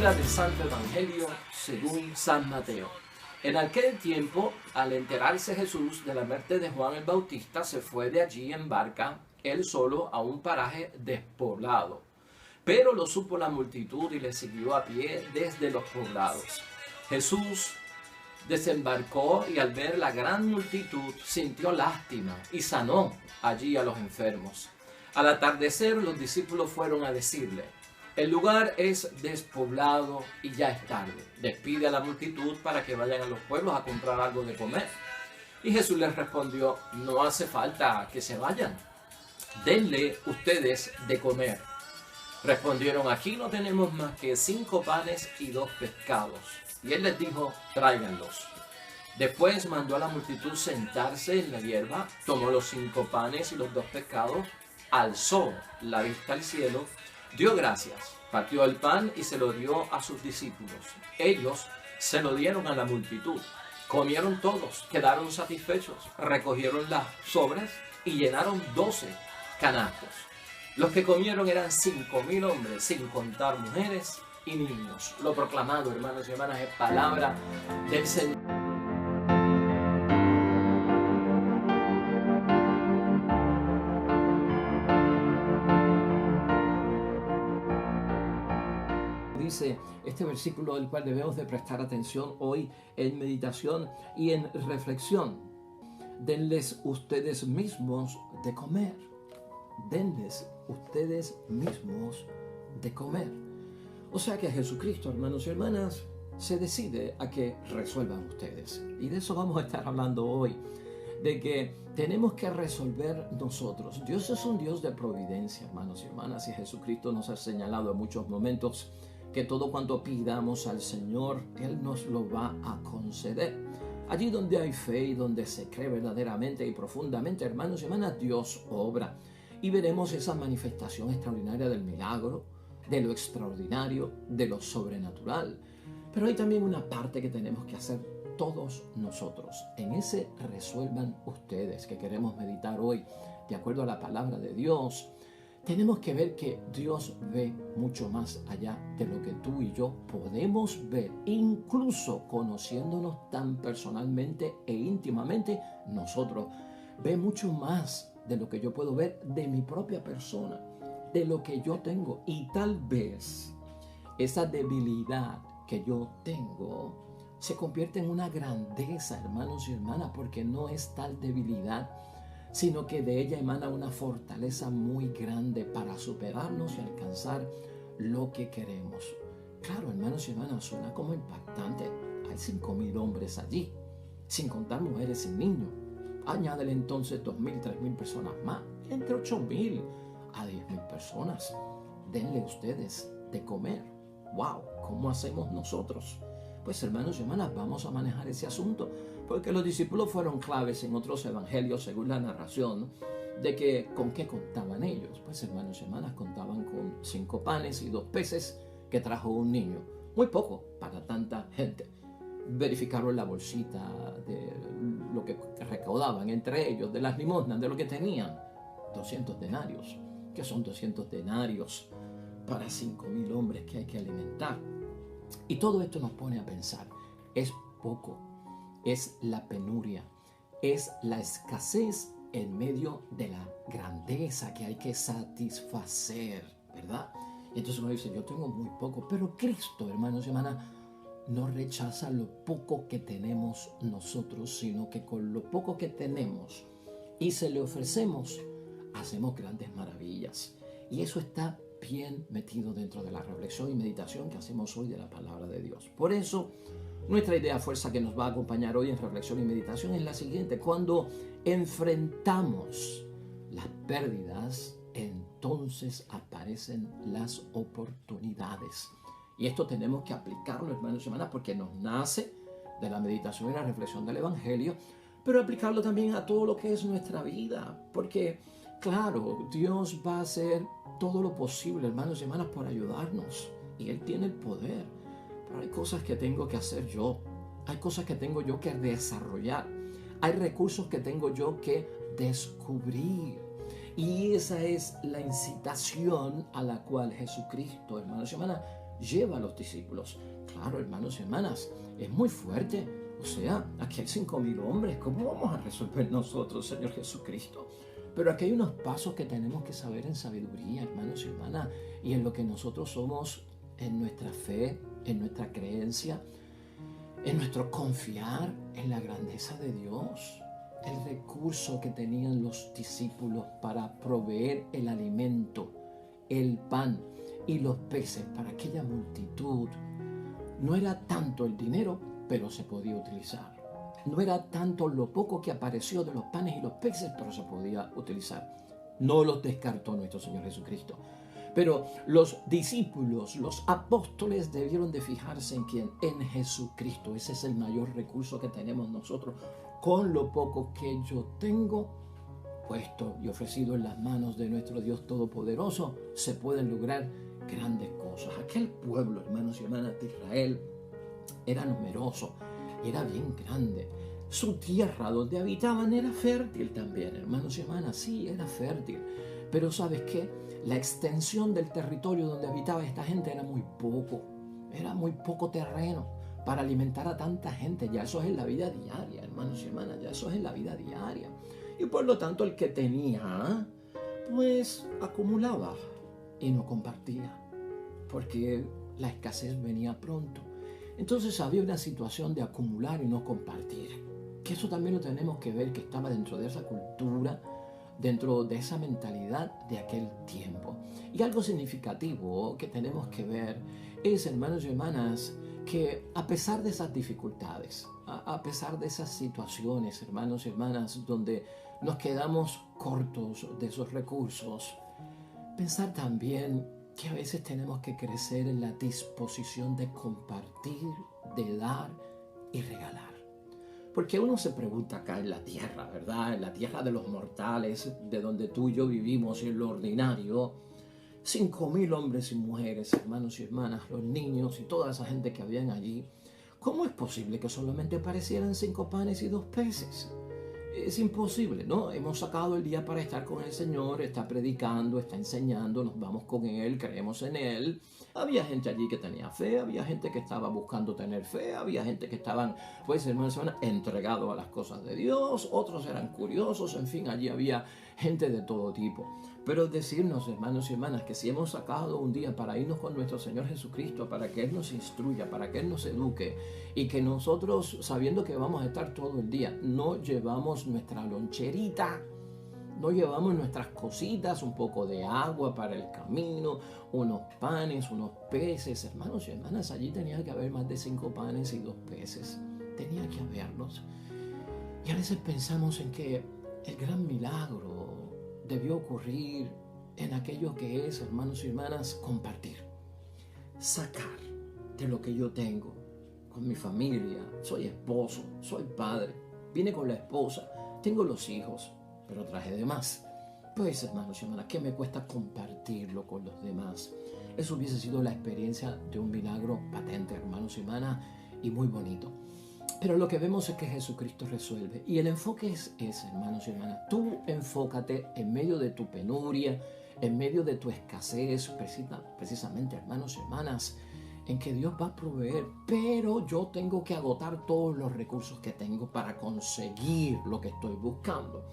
Lectura del Santo Evangelio según San Mateo. En aquel tiempo, al enterarse Jesús de la muerte de Juan el Bautista, se fue de allí en barca, él solo, a un paraje despoblado. Pero lo supo la multitud y le siguió a pie desde los poblados. Jesús desembarcó y al ver la gran multitud sintió lástima y sanó allí a los enfermos. Al atardecer los discípulos fueron a decirle: el lugar es despoblado y ya es tarde. Despide a la multitud para que vayan a los pueblos a comprar algo de comer. Y Jesús les respondió: no hace falta que se vayan. Denle ustedes de comer. Respondieron: aquí no tenemos más que 5 panes y 2 pescados. Y él les dijo: tráiganlos. Después mandó a la multitud sentarse en la hierba, tomó los 5 panes y los 2 pescados, alzó la vista al cielo, dio gracias, partió el pan y se lo dio a sus discípulos. Ellos se lo dieron a la multitud. Comieron todos, quedaron satisfechos, recogieron las sobras y llenaron 12 canastos. Los que comieron eran 5.000 hombres, sin contar mujeres y niños. Lo proclamado, hermanos y hermanas, es palabra del Señor. Dice este versículo del cual debemos de prestar atención hoy en meditación y en reflexión. Denles ustedes mismos de comer. Denles ustedes mismos de comer. O sea que Jesucristo, hermanos y hermanas, se decide a que resuelvan ustedes. Y de eso vamos a estar hablando hoy. De que tenemos que resolver nosotros. Dios es un Dios de providencia, hermanos y hermanas. Y Jesucristo nos ha señalado en muchos momentos que todo cuanto pidamos al Señor, Él nos lo va a conceder. Allí donde hay fe y donde se cree verdaderamente y profundamente, hermanos y hermanas, Dios obra. Y veremos esa manifestación extraordinaria del milagro, de lo extraordinario, de lo sobrenatural. Pero hay también una parte que tenemos que hacer todos nosotros. En ese resuelvan ustedes que queremos meditar hoy, de acuerdo a la palabra de Dios. Tenemos que ver que Dios ve mucho más allá de lo que tú y yo podemos ver, incluso conociéndonos tan personalmente e íntimamente nosotros. Ve mucho más de lo que yo puedo ver de mi propia persona, de lo que yo tengo. Y tal vez esa debilidad que yo tengo se convierte en una grandeza, hermanos y hermanas, porque no es tal debilidad, sino que de ella emana una fortaleza muy grande para superarnos y alcanzar lo que queremos. Claro, hermanos y hermanas, suena como impactante. Hay 5.000 hombres allí, sin contar mujeres y niños. Añádele entonces 2.000, 3.000 personas más, entre 8.000 a 10.000 personas. Denle ustedes de comer. ¡Wow! ¿Cómo hacemos nosotros? Pues, hermanos y hermanas, vamos a manejar ese asunto, porque los discípulos fueron claves en otros evangelios, según la narración, de que con qué contaban ellos. Pues, hermanos y hermanas, contaban con 5 panes y 2 peces que trajo un niño. Muy poco para tanta gente. Verificaron la bolsita de lo que recaudaban entre ellos, de las limosnas, de lo que tenían. 200 denarios. ¿Qué son 200 denarios para 5.000 hombres que hay que alimentar? Y todo esto nos pone a pensar, es poco, es la penuria, es la escasez en medio de la grandeza que hay que satisfacer, ¿verdad? Y entonces uno dice, yo tengo muy poco, pero Cristo, hermanos y hermanas, no rechaza lo poco que tenemos nosotros, sino que con lo poco que tenemos y se le ofrecemos, hacemos grandes maravillas. Y eso está bien metido dentro de la reflexión y meditación que hacemos hoy de la palabra de Dios. Por eso, nuestra idea fuerza que nos va a acompañar hoy en reflexión y meditación es la siguiente: cuando enfrentamos las pérdidas, entonces aparecen las oportunidades. Y esto tenemos que aplicarlo, hermanos y hermanas, porque nos nace de la meditación y la reflexión del Evangelio, pero aplicarlo también a todo lo que es nuestra vida, porque claro, Dios va a hacer todo lo posible, hermanos y hermanas, por ayudarnos. Y Él tiene el poder. Pero hay cosas que tengo que hacer yo. Hay cosas que tengo yo que desarrollar. Hay recursos que tengo yo que descubrir. Y esa es la incitación a la cual Jesucristo, hermanos y hermanas, lleva a los discípulos. Claro, hermanos y hermanas, es muy fuerte. O sea, aquí hay 5.000 hombres. ¿Cómo vamos a resolver nosotros, Señor Jesucristo? Pero aquí hay unos pasos que tenemos que saber en sabiduría, hermanos y hermanas, y en lo que nosotros somos, en nuestra fe, en nuestra creencia, en nuestro confiar en la grandeza de Dios. El recurso que tenían los discípulos para proveer el alimento, el pan y los peces para aquella multitud. No era tanto el dinero, pero se podía utilizar. No era tanto lo poco que apareció de los panes y los peces, pero se podía utilizar. No los descartó nuestro Señor Jesucristo. Pero los discípulos, los apóstoles debieron de fijarse en quién, en Jesucristo. Ese es el mayor recurso que tenemos nosotros. Con lo poco que yo tengo puesto y ofrecido en las manos de nuestro Dios Todopoderoso, se pueden lograr grandes cosas. Aquel pueblo, hermanos y hermanas de Israel, era numeroso, era bien grande. Su tierra donde habitaban era fértil también, hermanos y hermanas, sí, era fértil. Pero ¿sabes qué? La extensión del territorio donde habitaba esta gente era muy poco terreno para alimentar a tanta gente. Ya eso es en la vida diaria, hermanos y hermanas, ya eso es en la vida diaria. Y por lo tanto el que tenía, pues acumulaba y no compartía, porque la escasez venía pronto. Entonces había una situación de acumular y no compartir, que eso también lo tenemos que ver, que estaba dentro de esa cultura, dentro de esa mentalidad de aquel tiempo. Y algo significativo que tenemos que ver es, hermanos y hermanas, que a pesar de esas dificultades, a pesar de esas situaciones, hermanos y hermanas, donde nos quedamos cortos de esos recursos, pensar también que a veces tenemos que crecer en la disposición de compartir, de dar y regalar. Porque uno se pregunta acá en la tierra, ¿verdad? En la tierra de los mortales, de donde tú y yo vivimos y en lo ordinario, 5.000 hombres y mujeres, hermanos y hermanas, los niños y toda esa gente que habían allí, ¿cómo es posible que solamente aparecieran 5 panes y 2 peces? Es imposible, ¿no? Hemos sacado el día para estar con el Señor, está predicando, está enseñando, nos vamos con Él, creemos en Él. Había gente allí que tenía fe, había gente que estaba buscando tener fe, había gente que estaban, pues hermanos, entregados a las cosas de Dios, otros eran curiosos, en fin, allí había gente de todo tipo. Pero decirnos, hermanos y hermanas, que si hemos sacado un día para irnos con nuestro Señor Jesucristo, para que Él nos instruya, para que Él nos eduque, y que nosotros, sabiendo que vamos a estar todo el día, no llevamos nuestra loncherita, no llevamos nuestras cositas, un poco de agua para el camino, unos panes, unos peces. Hermanos y hermanas, allí tenía que haber más de 5 panes y 2 peces. Tenía que haberlos. Y a veces pensamos en que el gran milagro debió ocurrir en aquello que es, hermanos y hermanas, compartir. Sacar de lo que yo tengo con mi familia. Soy esposo, soy padre, vine con la esposa, tengo los hijos, pero traje de más. Pues, hermanos y hermanas, ¿qué me cuesta compartirlo con los demás? Eso hubiese sido la experiencia de un milagro patente, hermanos y hermanas, y muy bonito. Pero lo que vemos es que Jesucristo resuelve. Y el enfoque es ese, hermanos y hermanas. Tú enfócate en medio de tu penuria, en medio de tu escasez, precisamente, hermanos y hermanas, en que Dios va a proveer. Pero yo tengo que agotar todos los recursos que tengo para conseguir lo que estoy buscando.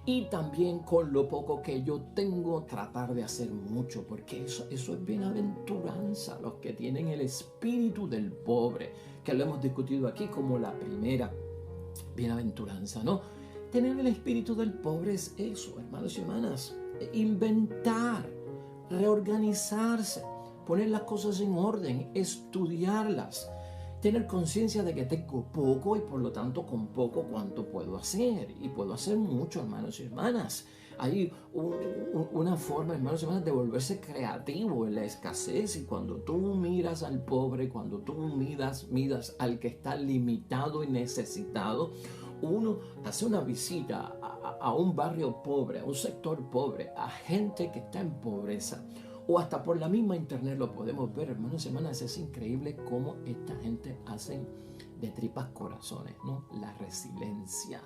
Y también con lo poco que yo tengo, tratar de hacer mucho, porque eso es bienaventuranza, los que tienen el espíritu del pobre, que lo hemos discutido aquí como la primera bienaventuranza, ¿no? Tener el espíritu del pobre es eso, hermanos y hermanas, inventar, reorganizarse, poner las cosas en orden, estudiarlas, tener conciencia de que tengo poco y por lo tanto con poco cuánto puedo hacer. Y puedo hacer mucho, hermanos y hermanas. Hay una forma, hermanos y hermanas, de volverse creativo en la escasez. Y cuando tú miras al pobre, cuando tú miras al que está limitado y necesitado, uno hace una visita a un barrio pobre, a un sector pobre, a gente que está en pobreza. O hasta por la misma internet lo podemos ver, hermanos y hermanas. Es increíble cómo esta gente hace de tripas corazones, ¿no? La resiliencia.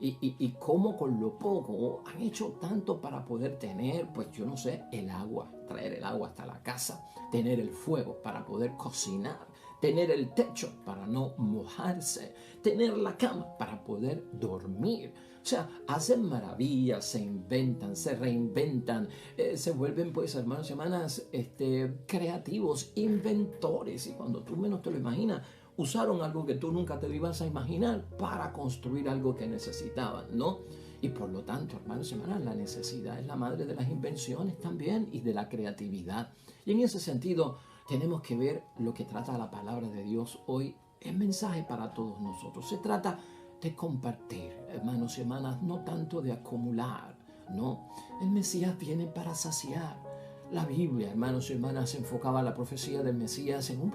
Y cómo con lo poco han hecho tanto para poder tener, pues yo no sé, el agua. traer el agua hasta la casa, tener el fuego para poder cocinar, tener el techo para no mojarse, tener la cama para poder dormir. O sea, hacen maravillas, se inventan, se reinventan, se vuelven, pues, hermanos y hermanas, creativos, inventores. Y cuando tú menos te lo imaginas, usaron algo que tú nunca te lo ibas a imaginar para construir algo que necesitaban, ¿no? Y por lo tanto, hermanos y hermanas, la necesidad es la madre de las invenciones también y de la creatividad. Y en ese sentido, tenemos que ver lo que trata la palabra de Dios hoy. Es mensaje para todos nosotros. Se trata de compartir, hermanos y hermanas, no tanto de acumular, no. El Mesías viene para saciar. La Biblia, hermanos y hermanas, enfocaba la profecía del Mesías en un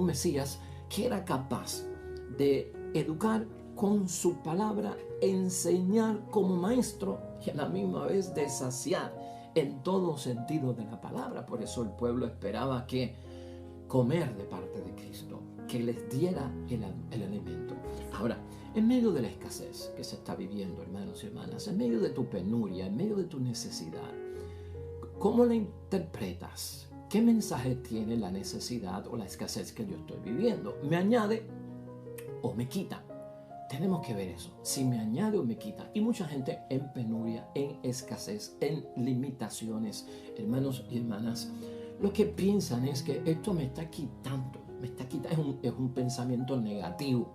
Mesías que era capaz de educar con su palabra, enseñar como maestro y a la misma vez de saciar en todo sentido de la palabra. Por eso el pueblo esperaba que comer de parte de Cristo, que les diera el alimento. Ahora, en medio de la escasez que se está viviendo, hermanos y hermanas, en medio de tu penuria, en medio de tu necesidad, ¿cómo la interpretas? ¿Qué mensaje tiene la necesidad o la escasez que yo estoy viviendo? ¿Me añade o me quita? Tenemos que ver eso, si me añade o me quita. Y mucha gente en penuria, en escasez, en limitaciones, hermanos y hermanas, lo que piensan es que esto me está quitando, es un pensamiento negativo,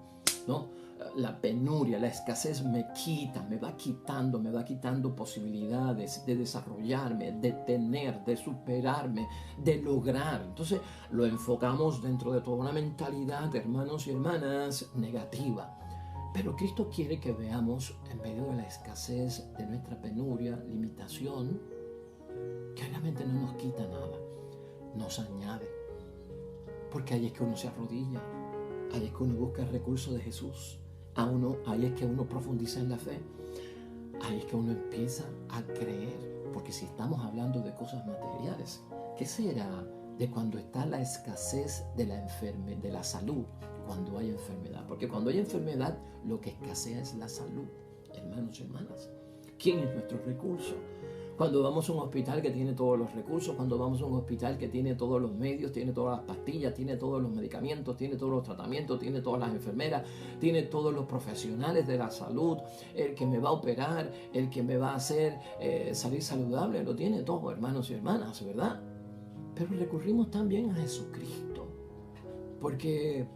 ¿no? La penuria, la escasez me quita, me va quitando posibilidades de desarrollarme, de tener, de superarme, de lograr. Entonces lo enfocamos dentro de toda una mentalidad, hermanos y hermanas, negativa. Pero Cristo quiere que veamos en medio de la escasez, de nuestra penuria, limitación, que realmente no nos quita nada, nos añade. Porque ahí es que uno se arrodilla, ahí es que uno busca el recurso de Jesús, ahí es que uno profundiza en la fe, ahí es que uno empieza a creer. Porque si estamos hablando de cosas materiales, ¿qué será de cuando está la escasez de la salud? Cuando hay enfermedad, porque cuando hay enfermedad lo que escasea es la salud, hermanos y hermanas. ¿Quién es nuestro recurso? Cuando vamos a un hospital que tiene todos los recursos, cuando vamos a un hospital que tiene todos los medios, tiene todas las pastillas, tiene todos los medicamentos, tiene todos los tratamientos, tiene todas las enfermeras, tiene todos los profesionales de la salud, el que me va a operar, el que me va a hacer salir saludable, lo tiene todo, hermanos y hermanas, ¿verdad? Pero recurrimos también a Jesucristo, porque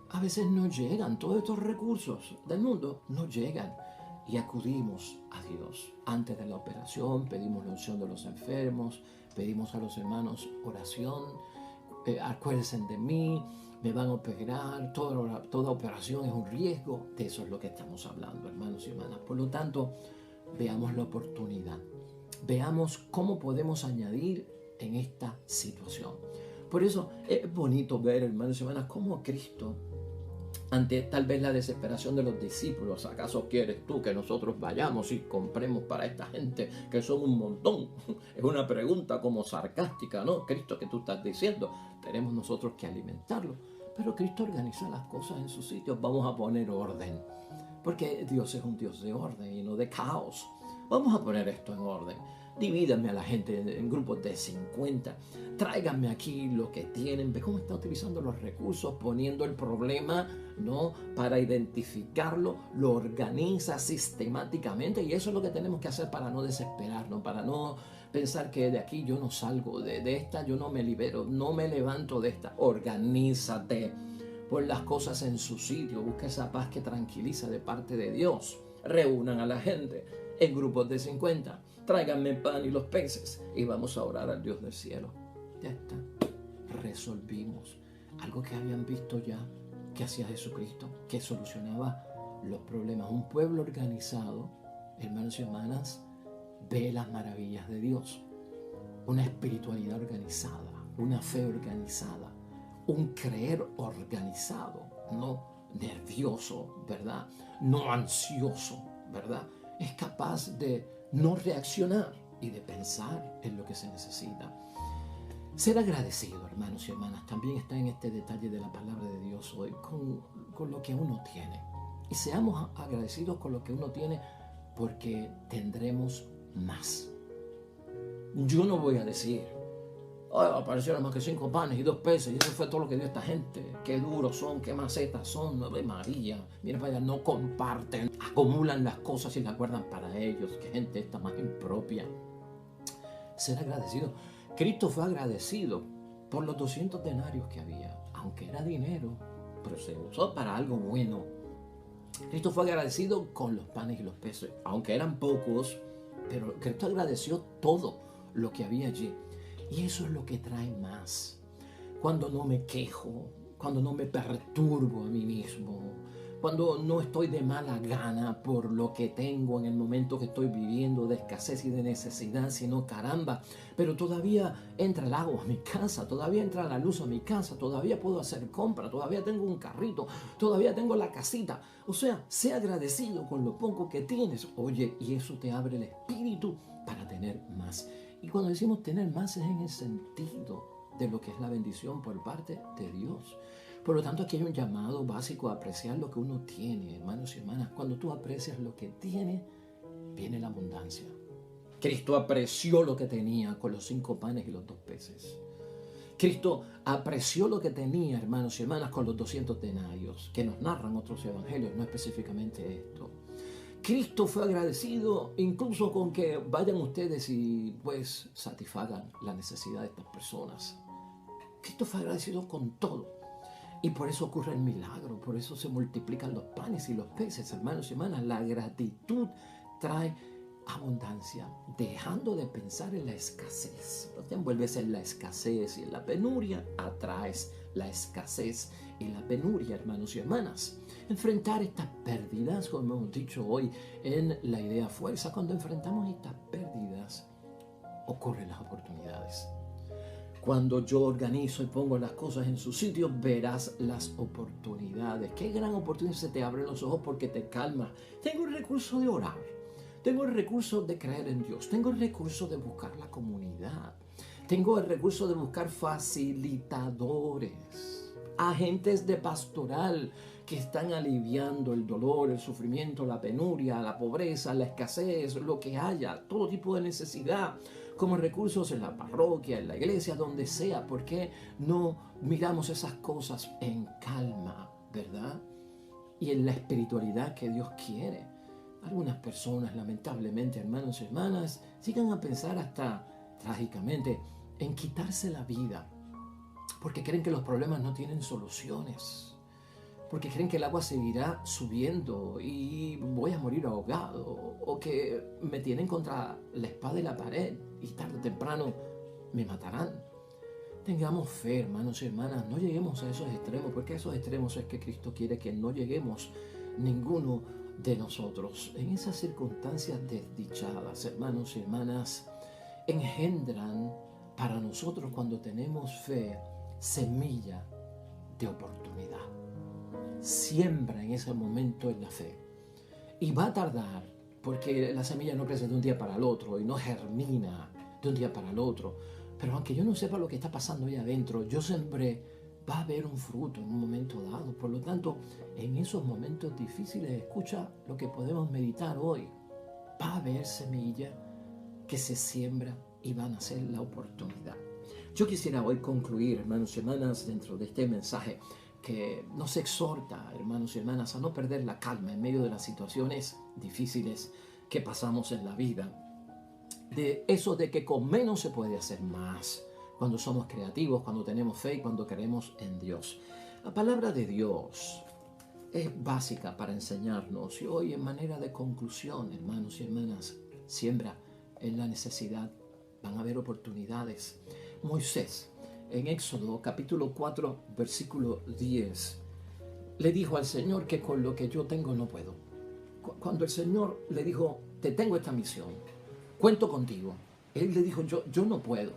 a veces no llegan, todos estos recursos del mundo no llegan, y acudimos a Dios. Antes de la operación pedimos la unción de los enfermos, pedimos a los hermanos oración, acuérdense de mí, me van a operar, toda operación es un riesgo. De eso es lo que estamos hablando, hermanos y hermanas. Por lo tanto, veamos la oportunidad, veamos cómo podemos añadir en esta situación. Por eso es bonito ver, hermanos y hermanas, cómo Cristo, ante tal vez la desesperación de los discípulos, ¿acaso quieres tú que nosotros vayamos y compremos para esta gente que son un montón? Es una pregunta como sarcástica, ¿no? Cristo, ¿qué tú estás diciendo? Tenemos nosotros que alimentarlo. Pero Cristo organiza las cosas en su sitio. Vamos a poner orden, porque Dios es un Dios de orden y no de caos. Vamos a poner esto en orden. Divídanme a la gente en grupos de 50. Tráiganme aquí lo que tienen. Ve cómo está utilizando los recursos, poniendo el problema, ¿no? Para identificarlo, lo organiza sistemáticamente. Y eso es lo que tenemos que hacer para no desesperarnos, para no pensar que de aquí yo no salgo, de esta yo no me libero, no me levanto de esta. Organízate. Pon las cosas en su sitio. Busca esa paz que tranquiliza de parte de Dios. Reúnan a la gente en grupos de 50. Tráiganme pan y los peces y vamos a orar al Dios del cielo. Ya está. Resolvimos algo que habían visto ya que hacía Jesucristo, que solucionaba los problemas. Un pueblo organizado, hermanos y hermanas, ve las maravillas de Dios. Una espiritualidad organizada, una fe organizada, un creer organizado, no nervioso, ¿verdad? No ansioso, ¿verdad? Es capaz de no reaccionar y de pensar en lo que se necesita. Ser agradecido, hermanos y hermanas, también está en este detalle de la palabra de Dios hoy, con lo que uno tiene. Y seamos agradecidos con lo que uno tiene, porque tendremos más. Yo no voy a decir, oh, aparecieron más que 5 panes y 2 peces y eso fue todo lo que dio esta gente. Qué duros son, qué macetas son, Ave María. Mira para allá, no comparten, acumulan las cosas y las guardan para ellos. Qué gente esta más impropia. Ser agradecido. Cristo fue agradecido por los 200 denarios que había, aunque era dinero, pero se usó para algo bueno. Cristo fue agradecido con los panes y los peces, aunque eran pocos, pero Cristo agradeció todo lo que había allí. Y eso es lo que trae más. Cuando no me quejo, cuando no me perturbo a mí mismo, cuando no estoy de mala gana por lo que tengo en el momento que estoy viviendo de escasez y de necesidad, sino caramba, pero todavía entra el agua a mi casa, todavía entra la luz a mi casa, todavía puedo hacer compra, todavía tengo un carrito, todavía tengo la casita. O sea, sé agradecido con lo poco que tienes. Oye, y eso te abre el espíritu para tener más. Y cuando decimos tener más es en el sentido de lo que es la bendición por parte de Dios. Por lo tanto, aquí hay un llamado básico a apreciar lo que uno tiene, hermanos y hermanas. Cuando tú aprecias lo que tienes, viene la abundancia. Cristo apreció lo que tenía con los 5 panes y los 2 peces. Cristo apreció lo que tenía, hermanos y hermanas, con los 200 denarios, que nos narran otros evangelios, no específicamente esto. Cristo fue agradecido incluso con que vayan ustedes y pues satisfagan la necesidad de estas personas. Cristo fue agradecido con todo. Y por eso ocurre el milagro, por eso se multiplican los panes y los peces, hermanos y hermanas. La gratitud trae abundancia, dejando de pensar en la escasez. No te envuelves en la escasez y en la penuria, atraes la escasez y la penuria, hermanos y hermanas. Enfrentar estas pérdidas, como hemos dicho hoy en la idea fuerza, cuando enfrentamos estas pérdidas, ocurren las oportunidades. Cuando yo organizo y pongo las cosas en su sitio, verás las oportunidades. Qué gran oportunidad, se te abren los ojos porque te calma. Tengo el recurso de orar. Tengo el recurso de creer en Dios. Tengo el recurso de buscar la comunidad. Tengo el recurso de buscar facilitadores, agentes de pastoral que están aliviando el dolor, el sufrimiento, la penuria, la pobreza, la escasez, lo que haya, todo tipo de necesidad, como recursos en la parroquia, en la iglesia, donde sea. ¿Por qué no miramos esas cosas en calma, verdad? Y en la espiritualidad que Dios quiere. Algunas personas, lamentablemente, hermanos y hermanas, llegan a pensar hasta trágicamente en quitarse la vida, porque creen que los problemas no tienen soluciones, porque creen que el agua seguirá subiendo y voy a morir ahogado, o que me tienen contra la espada y la pared y tarde o temprano me matarán. Tengamos fe, hermanos y hermanas, no lleguemos a esos extremos, porque a esos extremos es que Cristo quiere que no lleguemos ninguno de nosotros. En esas circunstancias desdichadas, hermanos y hermanas, engendran para nosotros, cuando tenemos fe, semilla de oportunidad. Siembra en ese momento en la fe. Y va a tardar, porque la semilla no crece de un día para el otro y no germina de un día para el otro. Pero aunque yo no sepa lo que está pasando ahí adentro, yo sembré, va a haber un fruto en un momento dado. Por lo tanto, en esos momentos difíciles, escucha lo que podemos meditar hoy. Va a haber semilla que se siembra y van a ser la oportunidad. Yo quisiera hoy concluir, hermanos y hermanas, dentro de este mensaje que nos exhorta, hermanos y hermanas, a no perder la calma en medio de las situaciones difíciles que pasamos en la vida. De eso de que con menos se puede hacer más, cuando somos creativos, cuando tenemos fe y cuando creemos en Dios. La palabra de Dios es básica para enseñarnos, y hoy, en manera de conclusión, hermanos y hermanas, siembra en la necesidad, van a haber oportunidades. Moisés, en Éxodo capítulo 4, versículo 10, le dijo al Señor que con lo que yo tengo no puedo. Cuando el Señor le dijo, te tengo esta misión, cuento contigo, él le dijo, yo no puedo.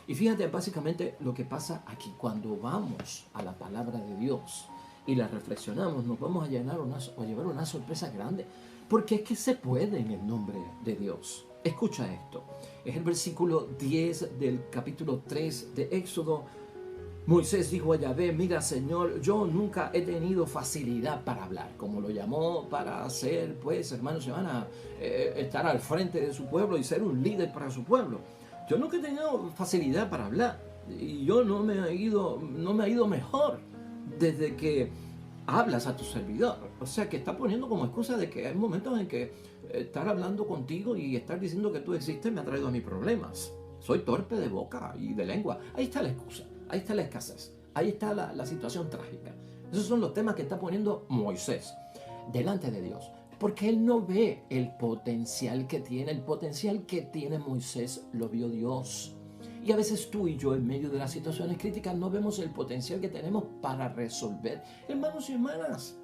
Y fíjate básicamente lo que pasa aquí. Cuando vamos a la palabra de Dios y la reflexionamos, nos vamos a llevar una sorpresa grande, porque es que se puede en el nombre de Dios. Escucha esto, es el versículo 10 del capítulo 3 de Éxodo. Moisés dijo a Yahvé, mira, Señor, yo nunca he tenido facilidad para hablar, como lo llamó para ser, pues, hermanos y hermanas, estar al frente de su pueblo y ser un líder para su pueblo. Yo nunca he tenido facilidad para hablar y yo no me ha ido mejor desde que hablas a tu servidor. O sea, que está poniendo como excusa de que hay momentos en que estar hablando contigo y estar diciendo que tú existes me ha traído a mí problemas. Soy torpe de boca y de lengua. Ahí está la excusa, ahí está la escasez, ahí está la situación trágica. Esos son los temas que está poniendo Moisés delante de Dios. Porque él no ve el potencial que tiene. El potencial que tiene Moisés lo vio Dios. Y a veces tú y yo, en medio de las situaciones críticas, no vemos el potencial que tenemos para resolver. Hermanos y hermanas,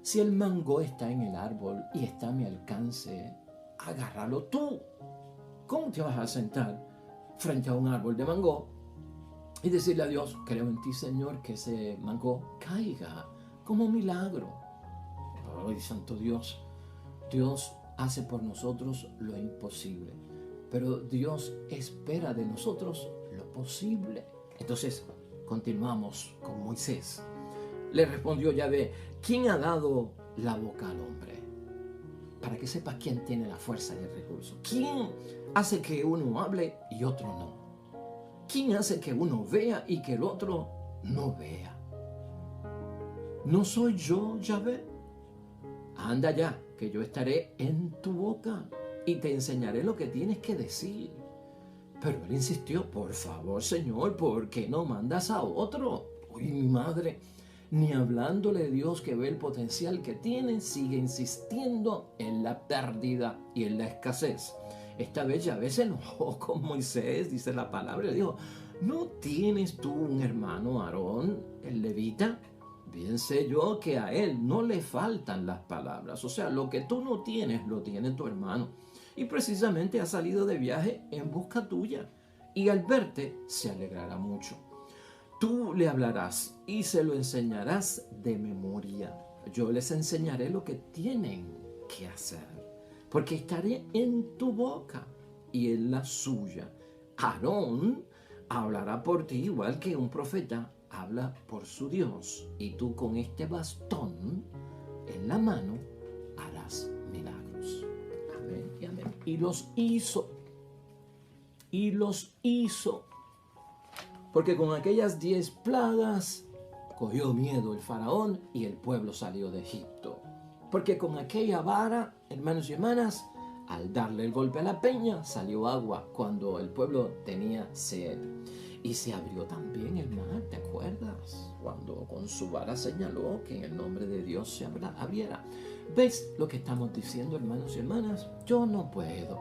si el mango está en el árbol y está a mi alcance, agárralo tú. ¿Cómo te vas a sentar frente a un árbol de mango y decirle a Dios, creo en ti, Señor, que ese mango caiga como un milagro? Ay, santo Dios. Dios hace por nosotros lo imposible, pero Dios espera de nosotros lo posible. Entonces, continuamos con Moisés. Le respondió Yahvé, ¿quién ha dado la boca al hombre? Para que sepas quién tiene la fuerza y el recurso. ¿Quién hace que uno hable y otro no? ¿Quién hace que uno vea y que el otro no vea? ¿No soy yo, Yahvé? Anda ya, que yo estaré en tu boca y te enseñaré lo que tienes que decir. Pero él insistió, por favor, Señor, ¿por qué no mandas a otro? Uy, mi madre, ni hablándole de Dios que ve el potencial que tiene, sigue insistiendo en la pérdida y en la escasez. Esta vez Yahvé se enojó con Moisés, dice la palabra, y le dijo, ¿no tienes tú un hermano Aarón, el levita? Bien sé yo que a él no le faltan las palabras. O sea, lo que tú no tienes, lo tiene tu hermano. Y precisamente ha salido de viaje en busca tuya. Y al verte, se alegrará mucho. Tú le hablarás y se lo enseñarás de memoria. Yo les enseñaré lo que tienen que hacer. Porque estaré en tu boca y en la suya. Aarón hablará por ti igual que un profeta habla por su Dios, y tú con este bastón en la mano harás milagros. Amén y amén. Y los hizo, porque con aquellas 10 plagas cogió miedo el faraón y el pueblo salió de Egipto. Porque con aquella vara, hermanos y hermanas, al darle el golpe a la peña, salió agua cuando el pueblo tenía sed. Y se abrió también el mar, ¿te acuerdas? Cuando con su vara señaló que en el nombre de Dios se abriera. ¿Ves lo que estamos diciendo, hermanos y hermanas? Yo no puedo.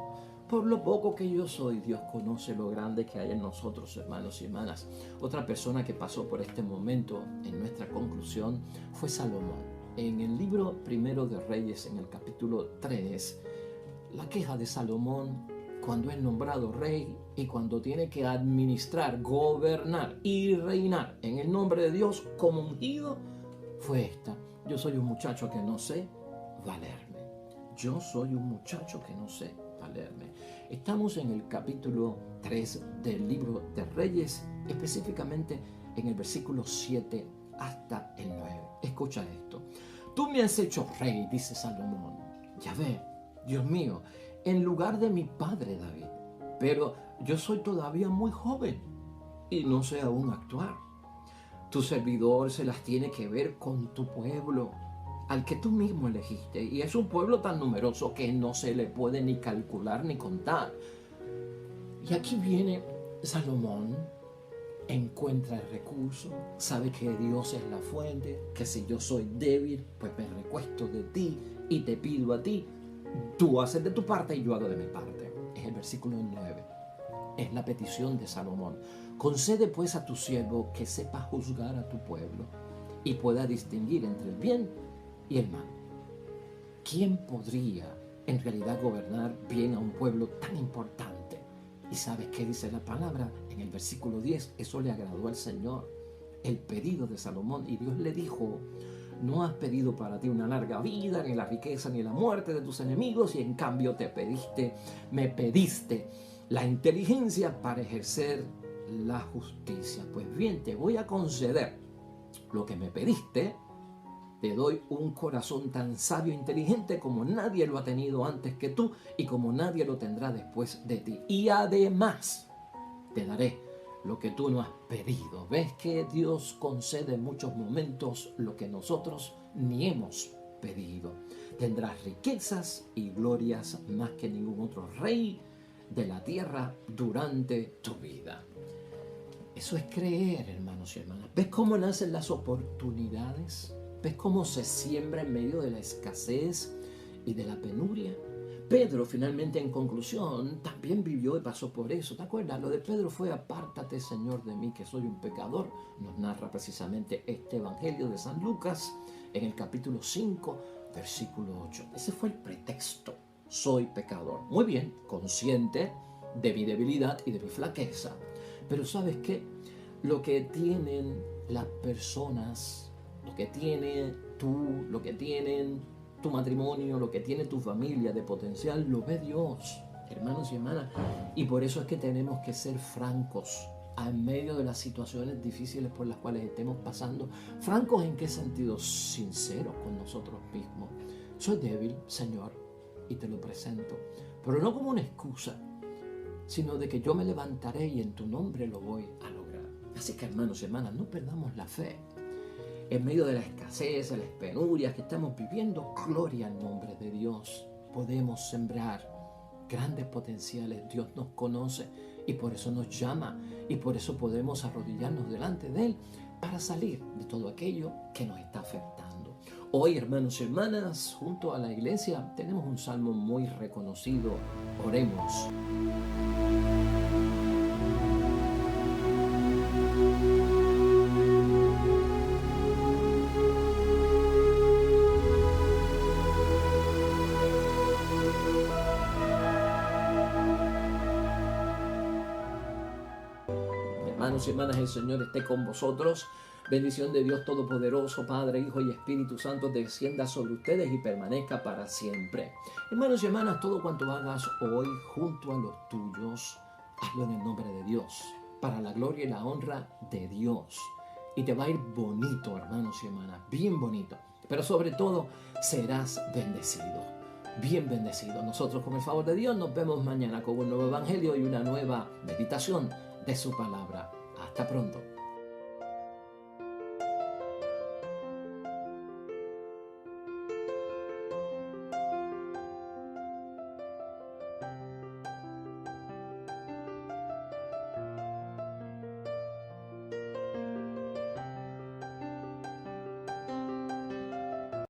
Por lo poco que yo soy, Dios conoce lo grande que hay en nosotros, hermanos y hermanas. Otra persona que pasó por este momento en nuestra conclusión fue Salomón. En el libro Primero de Reyes, en el capítulo 3, la queja de Salomón cuando es nombrado rey y cuando tiene que administrar, gobernar y reinar en el nombre de Dios como ungido, fue esta: yo soy un muchacho que no sé valerme. Yo soy un muchacho que no sé valerme. Estamos en el capítulo 3 del libro de Reyes, específicamente en el versículo 7 hasta el 9. Escucha esto. Tú me has hecho rey, dice Salomón. Yahvé, Dios mío, en lugar de mi padre David. Pero yo soy todavía muy joven y no sé aún actuar. Tu servidor se las tiene que ver con tu pueblo, al que tú mismo elegiste. Y es un pueblo tan numeroso que no se le puede ni calcular ni contar. Y aquí viene Salomón, encuentra el recurso, sabe que Dios es la fuente, que si yo soy débil, pues me recuesto de ti y te pido a ti. Tú haces de tu parte y yo hago de mi parte. Es el versículo 9. Es la petición de Salomón. Concede pues a tu siervo que sepa juzgar a tu pueblo y pueda distinguir entre el bien y el mal. ¿Quién podría en realidad gobernar bien a un pueblo tan importante? ¿Y sabes qué dice la palabra? En el versículo 10, eso le agradó al Señor, el pedido de Salomón. Y Dios le dijo: no has pedido para ti una larga vida, ni la riqueza, ni la muerte de tus enemigos, y en cambio me pediste la inteligencia para ejercer la justicia. Pues bien, te voy a conceder lo que me pediste. Te doy un corazón tan sabio e inteligente como nadie lo ha tenido antes que tú y como nadie lo tendrá después de ti. Y además, te daré lo que tú no has pedido. ¿Ves que Dios concede en muchos momentos lo que nosotros ni hemos pedido? Tendrás riquezas y glorias más que ningún otro rey de la tierra durante tu vida. Eso es creer, hermanos y hermanas. ¿Ves cómo nacen las oportunidades? ¿Ves cómo se siembra en medio de la escasez y de la penuria? Pedro, finalmente, en conclusión, también vivió y pasó por eso. ¿Te acuerdas? Lo de Pedro fue: apártate, Señor, de mí, que soy un pecador. Nos narra precisamente este Evangelio de San Lucas en el capítulo 5, versículo 8. Ese fue el pretexto: soy pecador. Muy bien, consciente de mi debilidad y de mi flaqueza. Pero ¿sabes qué? Lo que tienen las personas, lo que tiene tú, lo que tienen tu matrimonio, lo que tiene tu familia de potencial, lo ve Dios, hermanos y hermanas. Y por eso es que tenemos que ser francos en medio de las situaciones difíciles por las cuales estemos pasando. ¿Francos en qué sentido? Sinceros con nosotros mismos. Soy débil, Señor, y te lo presento, pero no como una excusa, sino de que yo me levantaré y en tu nombre lo voy a lograr. Así que, hermanos y hermanas, no perdamos la fe. En medio de la escasez, de las penurias que estamos viviendo, gloria al nombre de Dios. Podemos sembrar grandes potenciales. Dios nos conoce y por eso nos llama, y por eso podemos arrodillarnos delante de Él para salir de todo aquello que nos está afectando. Hoy, hermanos y hermanas, junto a la iglesia tenemos un salmo muy reconocido. Oremos. Hermanos y hermanas, el Señor esté con vosotros. Bendición de Dios Todopoderoso, Padre, Hijo y Espíritu Santo, descienda sobre ustedes y permanezca para siempre. Hermanos y hermanas, todo cuanto hagas hoy junto a los tuyos, hazlo en el nombre de Dios, para la gloria y la honra de Dios. Y te va a ir bonito, hermanos y hermanas, bien bonito. Pero sobre todo, serás bendecido, bien bendecido. Nosotros, con el favor de Dios, nos vemos mañana con un nuevo evangelio y una nueva meditación de su palabra. Hasta pronto.